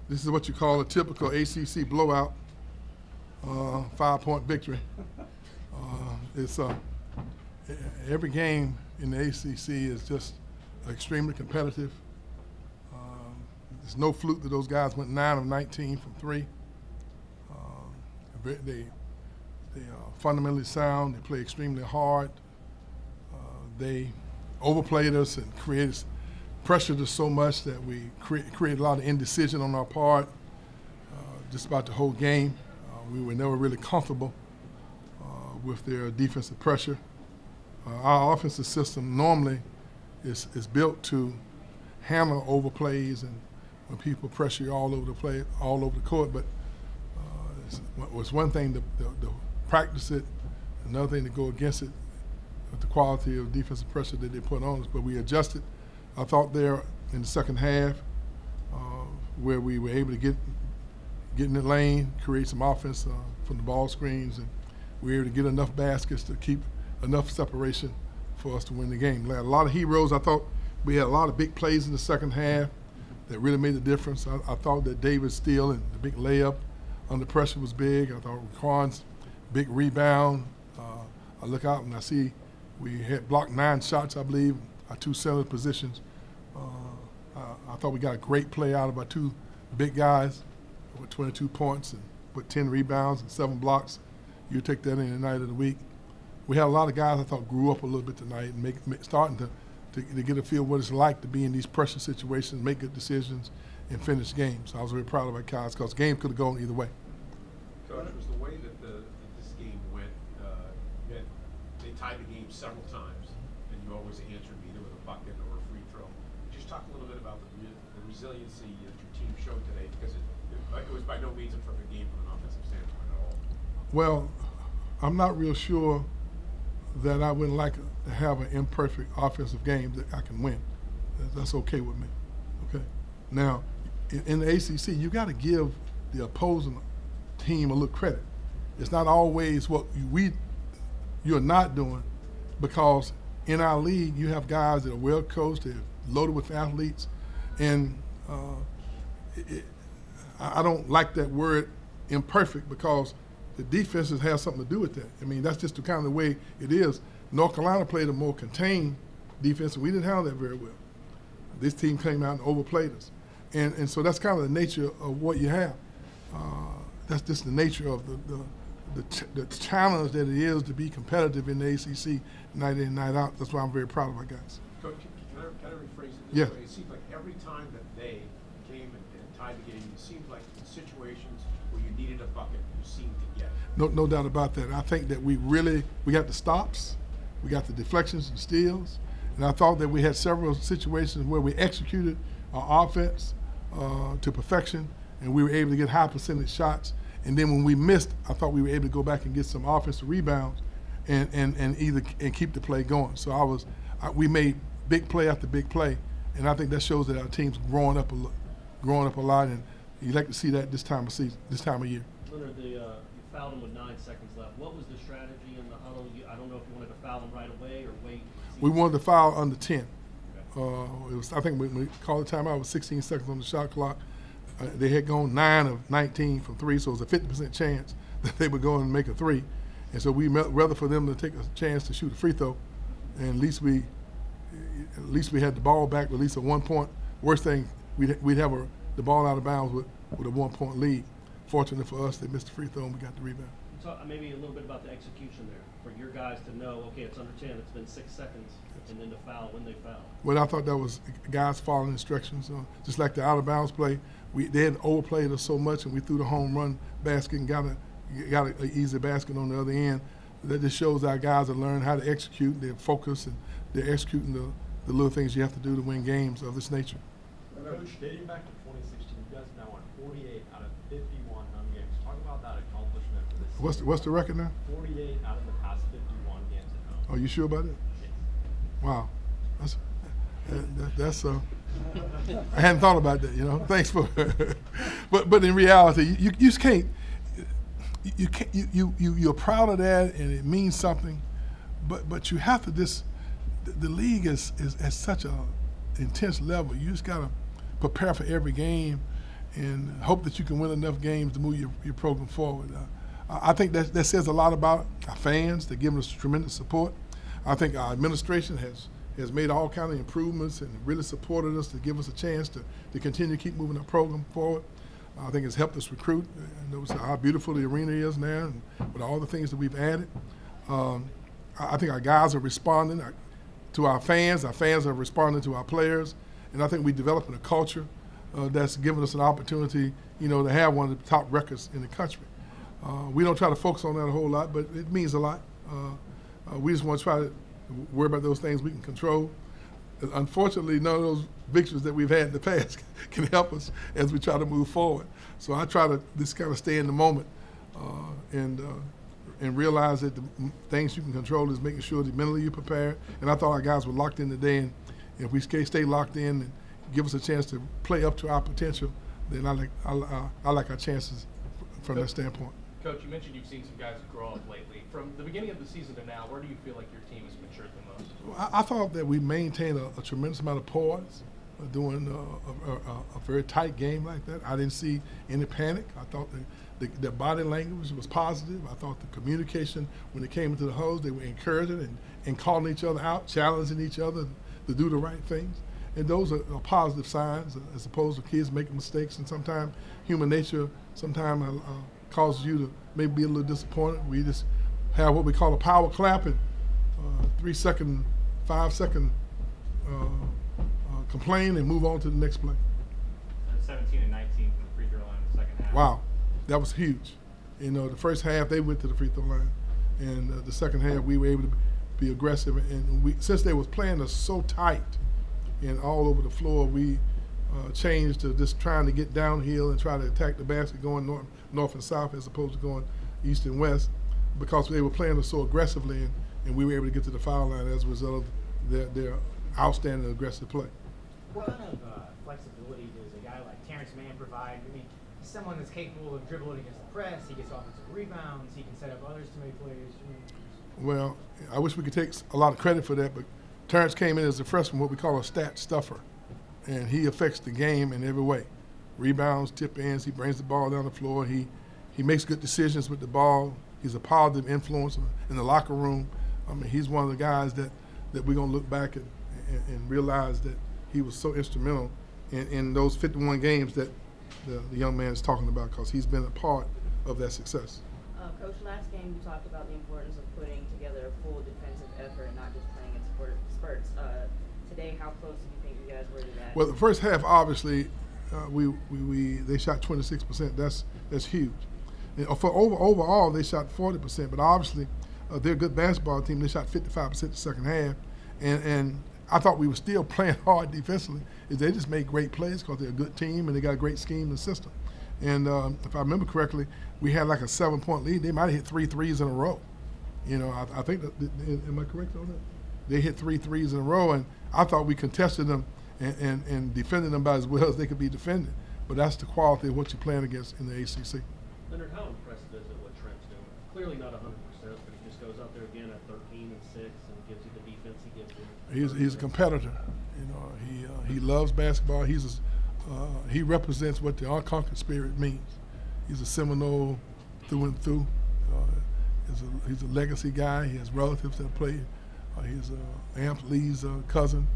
This is what you call a typical ACC blowout, 5-point victory. It's every game in the ACC is just extremely competitive. There's no fluke that those guys went 9 of 19 from 3. They are fundamentally sound. They play extremely hard. They overplayed us and pressured us so much that we created a lot of indecision on our part just about the whole game. We were never really comfortable with their defensive pressure. Our offensive system normally is built to handle overplays and when people pressure you all over the court. But it's one thing to practice it, another thing to go against it with the quality of defensive pressure that they put on us. But we adjusted. I thought there in the second half where we were able to get in the lane, create some offense from the ball screens, and we were able to get enough baskets to keep enough separation for us to win the game. We had a lot of heroes. I thought we had a lot of big plays in the second half that really made the difference. I thought that David's steal and the big layup under pressure was big. I thought Raquan's big rebound. I look out and I see we had blocked 9 shots, I believe, our 2 center positions. I thought we got a great play out of our 2 big guys with 22 points and with 10 rebounds and 7 blocks. You take that any night of the week. We had a lot of guys I thought grew up a little bit tonight and starting to get a feel of what it's like to be in these pressure situations, make good decisions, and finish games. So I was very proud of our guys because the game could have gone either way. Coach, was the way that this game went, they tied the game several times, and you always answered either with a bucket or a free throw. Just talk a little bit about the resiliency that your team showed today, because it was by no means a perfect game from an offensive standpoint at all. Well, I'm not real sure that I would like to have an imperfect offensive game that I can win. That's okay with me. Okay. Now, in the ACC, you got to give the opposing team a little credit. It's not always what you're not doing, because in our league you have guys that are well coached, they're loaded with athletes, and I don't like that word imperfect because the defenses have something to do with that. I mean, that's just the kind of the way it is. North Carolina played a more contained defense, and we didn't handle that very well. This team came out and overplayed us. And so that's kind of the nature of what you have. That's just the nature of the challenge that it is to be competitive in the ACC night in, night out. That's why I'm very proud of our guys. Coach, can I rephrase it this yeah. way? It seems like every time that they came and tied the game, it seemed like in situations where you needed a bucket, you seemed to get it. No doubt about that. I think that we got the stops, we got the deflections and steals, and I thought that we had several situations where we executed our offense to perfection, and we were able to get high percentage shots. And then when we missed, I thought we were able to go back and get some offensive rebounds and keep the play going. So we made big play after big play, and I think that shows that our team's growing up a lot, and you like to see that this time of season, this time of year. Leonard, you fouled him with 9 seconds left. What was the strategy in the huddle? I don't know if you wanted to foul him right away or wait. We wanted to foul under 10. Okay. I think when we called the timeout, it was 16 seconds on the shot clock. They had gone 9 of 19 from 3, so it was a 50% chance that they would go and make a 3. And so we rather for them to take a chance to shoot a free throw, and at least we had the ball back with at least a 1 point. Worst thing, we'd have the ball out of bounds with a 1 point lead. Fortunately for us, they missed the free throw and we got the rebound. Talk maybe a little bit about the execution there for your guys to know, okay, it's under 10, it's been 6 seconds, and then to foul when they foul. Well, I thought that was guys following instructions. Just like the out of bounds play, they had overplayed us so much, and we threw the home run basket and got an easy basket on the other end. That just shows our guys are learning how to execute. They're focused and they're executing the little things you have to do to win games of this nature. Coach, dating back to 2016, you guys now won 48 out of 51 home games. Talk about that accomplishment for this. What's the record now? 48 out of the past 51 games at home. Are you sure about it? Yes. Wow, that's I hadn't thought about that. Thanks for. but in reality, you just can't. You're proud of that, and it means something. But you have to the league is at such a intense level. You just gotta prepare for every game, and hope that you can win enough games to move your program forward. I think that says a lot about our fans. They're giving us tremendous support. I think our administration has made all kind of improvements and really supported us to give us a chance to continue to keep moving our program forward. I think it's helped us recruit. Notice how beautiful the arena is now, and with all the things that we've added. I think our guys are responding to our fans. Our fans are responding to our players, and I think we're developing a culture that's given us an opportunity, to have one of the top records in the country. We don't try to focus on that a whole lot, but it means a lot. We just want to try to worry about those things we can control. Unfortunately, none of those victories that we've had in the past can help us as we try to move forward. So I try to just kind of stay in the moment and realize that the things you can control is making sure that mentally you're prepared. And I thought our guys were locked in today, and if we stay locked in and give us a chance to play up to our potential, then I like our chances from that standpoint. Coach, you mentioned you've seen some guys grow up lately. From the beginning of the season to now, where do you feel like your team has matured the most? Well, I thought that we maintained a tremendous amount of poise doing a very tight game like that. I didn't see any panic. I thought the body language was positive. I thought the communication, when it came into the huddles, they were encouraging and calling each other out, challenging each other to do the right things. And those are positive signs as opposed to kids making mistakes. And sometimes human nature causes you to maybe be a little disappointed. We just have what we call a power clap and 3 second, 5 second complain and move on to the next play. 17 and 19 from the free throw line in the second half. Wow, that was huge. The first half they went to the free throw line, and the second half we were able to be aggressive. And since they was playing us so tight and all over the floor, we changed to just trying to get downhill and try to attack the basket going north and south as opposed to going east and west, because they were playing us so aggressively, and we were able to get to the foul line as a result of their outstanding aggressive play. What kind of flexibility does a guy like Terrence Mann provide? I mean, he's someone that's capable of dribbling against the press. He gets offensive rebounds. He can set up others to make plays. Well, I wish we could take a lot of credit for that, but Terrence came in as a freshman, what we call a stat stuffer, and he affects the game in every way. Rebounds, tip-ins, he brings the ball down the floor. He makes good decisions with the ball. He's a positive influence in the locker room. I mean, he's one of the guys that we're going to look back and realize that he was so instrumental in those 51 games that the young man is talking about, because he's been a part of that success. Coach, last game you talked about the importance of putting together a full defensive effort and not just playing in spurts. Today, how close do you think you guys were to that? Well, the first half, obviously, they shot 26%. That's huge. And overall, they shot 40%, but obviously they're a good basketball team. They shot 55% the second half, and I thought we were still playing hard defensively. They just made great plays because they're a good team and they got a great scheme and system. And if I remember correctly, we had like a 7-point lead. They might have hit 3 threes in a row. I think that, am I correct on that? They hit 3 threes in a row, and I thought we contested them and defended them about as well as they could be defended. But that's the quality of what you're playing against in the ACC. Leonard, how impressive is it what Trent's doing? Clearly not 100%, but he just goes out there again at 13 and 6 and gives you the defense he gives you. He's a competitor. He loves basketball. He represents what the unconquered spirit means. He's a Seminole through and through. He's a legacy guy. He has relatives that play. He's Amp Lee's cousin.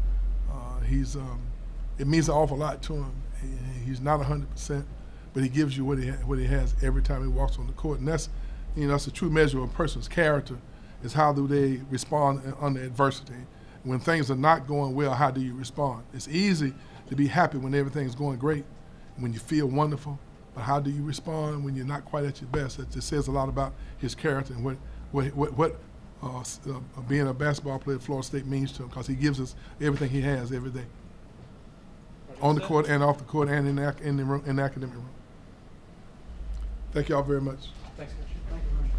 It means an awful lot to him. He's not 100%, but he gives you what he has every time he walks on the court, and that's a true measure of a person's character. Is how do they respond under adversity? When things are not going well, how do you respond? It's easy to be happy when everything's going great, when you feel wonderful, but how do you respond when you're not quite at your best? It just says a lot about his character and what being a basketball player at Florida State means to him, because he gives us everything he has every day, on the court and off the court and in the academic room. Thank you all very much. Thanks, Coach.